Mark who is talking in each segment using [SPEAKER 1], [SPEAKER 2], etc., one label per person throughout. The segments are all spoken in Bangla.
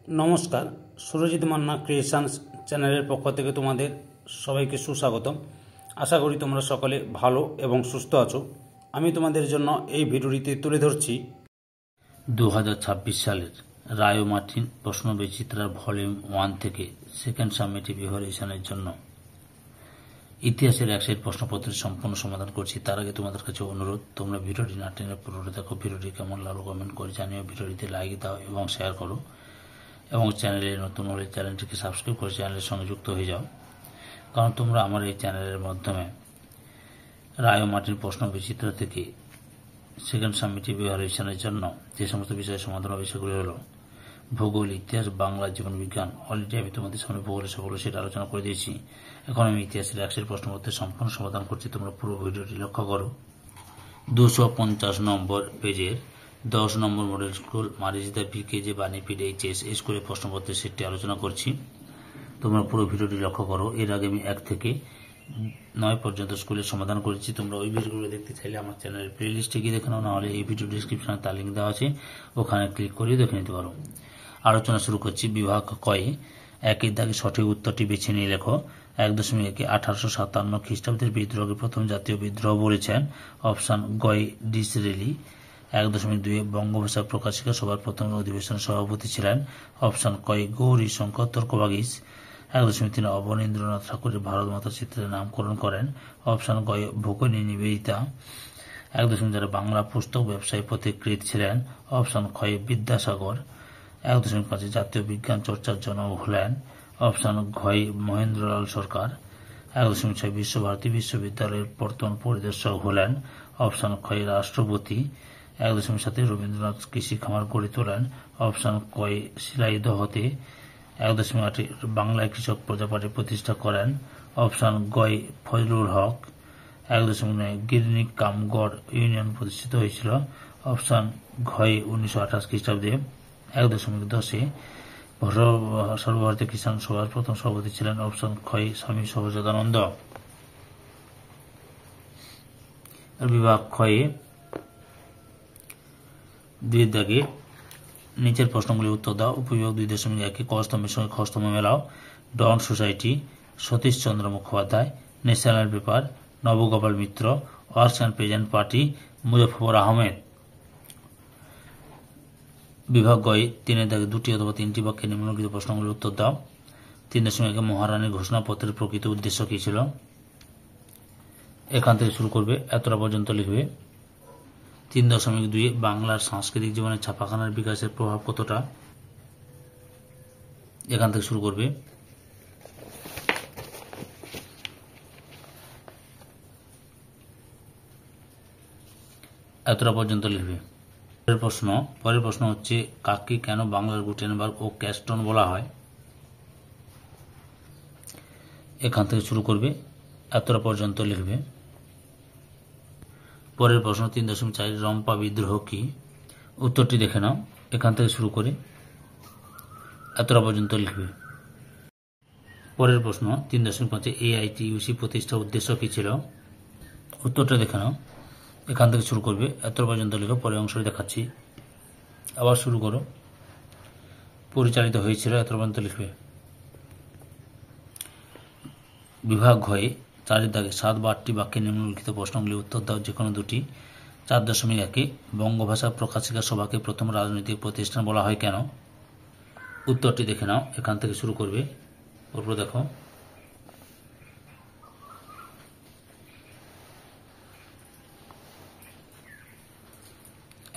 [SPEAKER 1] নমস্কার, সুরজিৎ মান্না ক্রিয়েশনস চ্যানেলের পক্ষ থেকে তোমাদের সবাইকে সুস্বাগতম। আশা করি তোমরা সকলে ভালো এবং সুস্থ আছো। আমি তোমাদের জন্য এই ভিডিওটিতে তুলে ধরছি
[SPEAKER 2] 2026 সালের রায় ও মার্টিন প্রশ্নবিচিত্রার ভলিউম 1 থেকে সেকেন্ড সামেটিভ ইভ্যালুয়েশনের জন্য ইতিহাসের এক সেট প্রশ্নপত্রের সম্পূর্ণ সমাধান করছি। তার আগে তোমাদের কাছে অনুরোধ, তোমরা ভিডিওটি না টেনে পুরোটা দেখো। ভিডিওটি কেমন লাগলো কমেন্ট করে জানিও, ভিডিওটিতে লাইক দাও এবং শেয়ার করো, এবং চ্যানেলে নতুন হলে চ্যানেলটিকে সাবস্ক্রাইব করে চ্যানেলের সঙ্গে যুক্ত হয়ে যাও, কারণ তোমরা আমার এই চ্যানেলের মাধ্যমে রায় ও মার্টিন প্রশ্ন বিচিত্র থেকে সেকেন্ড সামেটিভ ইভ্যালুয়েশনের জন্য যে সমস্ত বিষয়ের সমাধান হবে সেগুলি হলো ভূগোল, ইতিহাস, বাংলা, জীবন বিজ্ঞান। অলরেডি আমি তোমাদের সামনে ভূগোলের সকল সেটা আলোচনা করে দিয়েছি। এখন আমি ইতিহাসের একশের প্রশ্নপত্রের সম্পূর্ণ সমাধান করছি। তোমরা পুরো ভিডিওটি লক্ষ্য করো। 250 নম্বর পেজের 10 নম্বর মডেল স্কুল মারিজিদা বিকেজে বাণীপীঠ এইচএস স্কুলের প্রশ্নপত্রের সেটটি আলোচনা করছি। তোমরা পুরো ভিডিওটি লক্ষ্য করো। এর আগে আমি 1 থেকে 9 পর্যন্ত স্কুলের সমাধান করেছি। তোমরা ওই ভিডিওগুলো দেখতে চাইলে আমার চ্যানেলের প্লে লিস্টে গিয়ে দেখে নাও, নাহলে এই ভিডিও ডিসক্রিপশনে তার লিঙ্ক দেওয়া আছে, ওখানে ক্লিক করে দেখে নিতে পারো। আলোচনা শুরু করছি। বিভাগ কয়ে 1 দাগে সঠিক উত্তরটি বেছে নিয়ে লেখো। 1.1 1857 খ্রিস্টাব্দের বিদ্রোহকে প্রথম জাতীয় বিদ্রোহ বলেছেন। অপশন গয় ডিসরেলি। 1.2 বঙ্গভাষা প্রকাশিকা সভার প্রথম অধিবেশনের সভাপতি ছিলেন। অপশন কয় গৌরী শঙ্কর তর্কবাগীশ। 1.3 অবনীন্দ্রনাথ ঠাকুরের ভারত মাতা চিত্রের নামকরণ করেন। অপশন গয় ভূগোলী নিবেদিতা। 1.4 বাংলা পুস্তক ব্যবসায়ী পথিকৃৎ ছিলেন। অপশন ক্ষয় বিদ্যাসাগর। 1.5 জাতীয় বিজ্ঞান চর্চার জনক হলেন। অপশন ঘয় মহেন্দ্রলাল সরকার। 1.6 বিশ্বভারতী বিশ্ববিদ্যালয়ের প্রথম পরিদর্শক হলেন। অপশন ক্ষয় রাষ্ট্রপতি। 1.7 রবীন্দ্রনাথ কৃষি খামার গড়ে তোলেন। অপশন কয় শিলাইদহতে। 1.8 বাংলায় কৃষক প্রজাপার্টি প্রতিষ্ঠা করেন। অপশন গয় ফজলুল হক। 1.9 গিরনি কামগড় ইউনিয়ন প্রতিষ্ঠিত হয়েছিল। অপশন ঘয় 1928 খ্রিস্টাব্দে। 1.10 সর্বভারতীয় কিষাণ সভার প্রথম সভাপতি ছিলেন। অপশন ক্ষয় স্বামী সহজাদানন্দ। বিভাগ ক্ষয়ে 2 দাগে নিচের প্রশ্নগুলি উত্তর দাও। উপবিভাগ 2.1 ক স্তম্ভের সঙ্গে খ স্তম্ভ মেলাও। Dawn society, Satish Chandra Mukhopadhyay, national paper, Nabagopal Mitra, workers and peasants party, Muzaffar Ahmed. বিভাগ গয় 3 দাগে 2টি অথবা 3টি বাক্যে নিম্নলিখিত প্রশ্নগুলির উত্তর দাও। 3.1 মহারানীর ঘোষণাপত্রের প্রকৃত উদ্দেশ্য কী ছিল? এখান থেকে শুরু করবে, এতটা পর্যন্ত লিখবে। 3.2 বাংলার সাংস্কৃতিক জীবনে ছাপাখানার বিকাশের প্রভাব কতটা? এখান থেকে শুরু করবে। এতটা পর্যন্ত লিখবে। পরের প্রশ্ন হচ্ছে, কাকে কেন বাংলার গুটেনবার্গ ও ক্যাস্টন বলা হয়? এখান থেকে শুরু করবে, এতটা পর্যন্ত লিখবে। পরের প্রশ্ন 3.4 রম্পা বিদ্রোহ কি? উত্তরটি দেখে নাও। এখান থেকে শুরু করে এতটা পর্যন্ত লিখবে। পরের প্রশ্ন 3.5 AITUC প্রতিষ্ঠার উদ্দেশ্য কি ছিল? উত্তরটা দেখে নাও। এখান থেকে শুরু করবে, এতটা পর্যন্ত লিখো। পরের অংশটি দেখাচ্ছি, আবার শুরু করো। পরিচালিত হয়েছিল, এতটা পর্যন্ত লিখবে। বিভাগ ঘয়ে 4 দাগে 7 বা 8টি বাক্যে নিম্নলিখিত প্রশ্নগুলি উত্তর দাও, যে কোনো দুটি। 4.1 বঙ্গভাষা প্রকাশিকা সভাকে প্রথম রাজনৈতিক প্রতিষ্ঠান বলা হয় কেন? উত্তরটি দেখে নাও। এখান থেকে শুরু করবে, ওপর দেখো।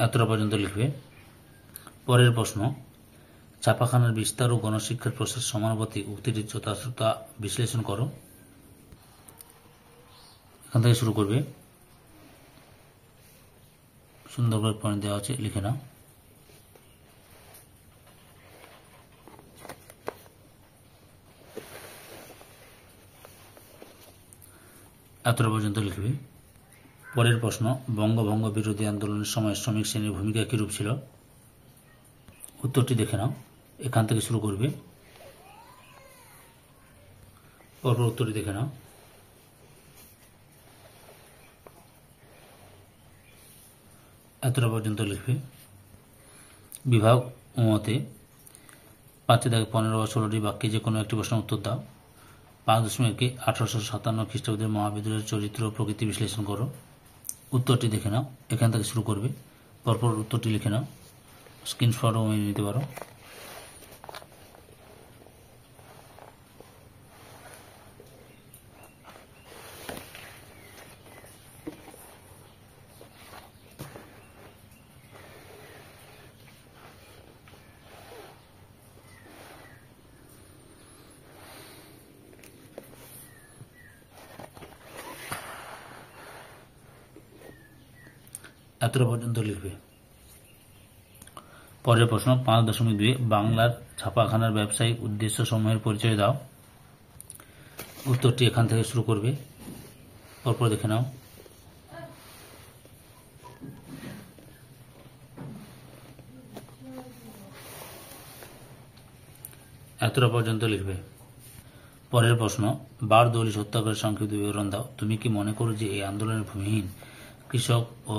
[SPEAKER 2] এতটা পর্যন্ত লিখবে। পরের প্রশ্ন, ছাপাখানার বিস্তার ও গণশিক্ষার প্রসার সমানুপাতিক উক্তিটির যথার্থতা বিশ্লেষণ করো। এখান থেকে শুরু করবে, সুন্দর করে পয়েন্ট দেওয়া আছে, লিখে নাও। এতটা পর্যন্ত লিখবে। পরের প্রশ্ন, বঙ্গভঙ্গ বিরোধী আন্দোলনের সময় শ্রমিক শ্রেণীর ভূমিকা কিরূপ ছিল? উত্তরটি দেখে নাও। এখান থেকে শুরু করবে, পরপর উত্তরটি দেখে নাও। এতটা পর্যন্ত লিখবে। বিভাগ মতে 5 থেকে 15 বা 16টি বাক্যে যে কোনো একটি প্রশ্নের উত্তর দাও। 5.2 1857 খ্রিস্টাব্দের মহাবিদ্রোহের চরিত্র ও প্রকৃতি বিশ্লেষণ করো। উত্তরটি দেখে নাও, এখান থেকে শুরু করবে, পরপর উত্তরটি লিখে নাও, স্ক্রিনশটও নিতে পারো। এতটা পর্যন্ত লিখবে। পরের প্রশ্ন 5.2 বাংলার ছাপাখানার ব্যবসায়িক উদ্দেশ্য সমূহের পরিচয় দাও। উত্তরটি এখান থেকে শুরু করবে, পরপর দেখে নাও। এতটা পর্যন্ত লিখবে। পরের প্রশ্ন বারদৌলি সত্যাগ্রহের সংক্ষিপ্ত বিবরণ দাও। তুমি কি মনে করো যে এই আন্দোলনের ভূমিহীন কৃষক ও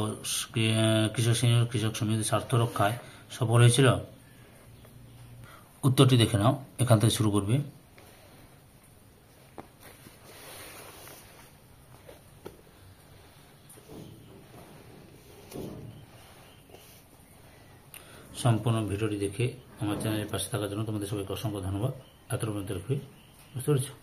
[SPEAKER 2] কৃষক শ্রেণীর কৃষক সমিতির স্বার্থ রক্ষায় সফল হয়েছিল? উত্তরটি দেখে নাও, এখান থেকে শুরু করবে। সম্পূর্ণ ভিডিওটি দেখে আমার চ্যানেলের পাশে থাকার জন্য তোমাদের সবাইকে অসংখ্য ধন্যবাদ। এতটা পর্যন্ত লিখবে, বুঝতে পেরেছো?